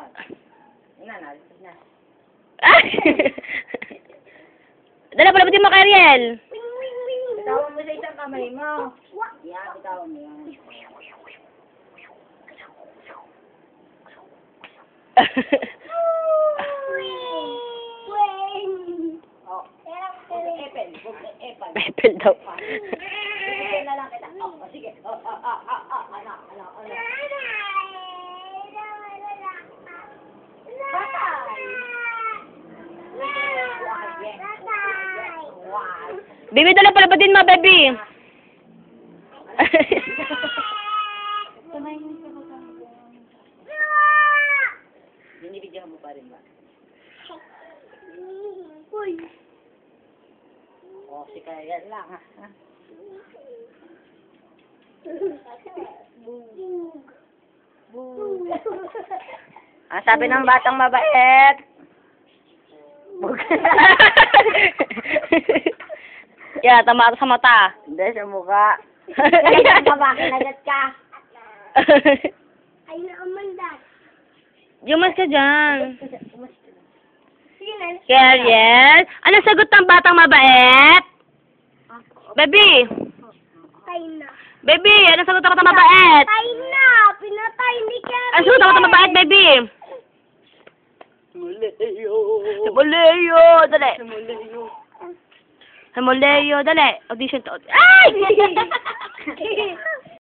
yan. Yan na, nalipas na. Dala, palabutin mo kay Ariel. Bitawan mo sa isang kamay mo. Yan, bitawan mo yan. Oh, epel. Epel. Epel daw. Epel na lang kita. Oh, sige. Anak. Baby, dala, palabutin mo, baby. Binibigyan mo pa rin ba? Oh, si kaya lang ha. Sabi ng batang mabait. Bug. Yeah, tama ka sa mata. Hindi, sa mukha. Kinagat ka. Ay, naamanda. Yumas ka dyan. Sige na. Kay Ariel, ano sagot ng batang mabait? Baby! Patay na. Baby, ano sagot ng batang mabait? Patay na. Pinatay ni Karen. Ano sagot ng batang mabait, baby? Muleo. Himoleo, dali. Muleo. Himoleo, dali. Audition to. Ay!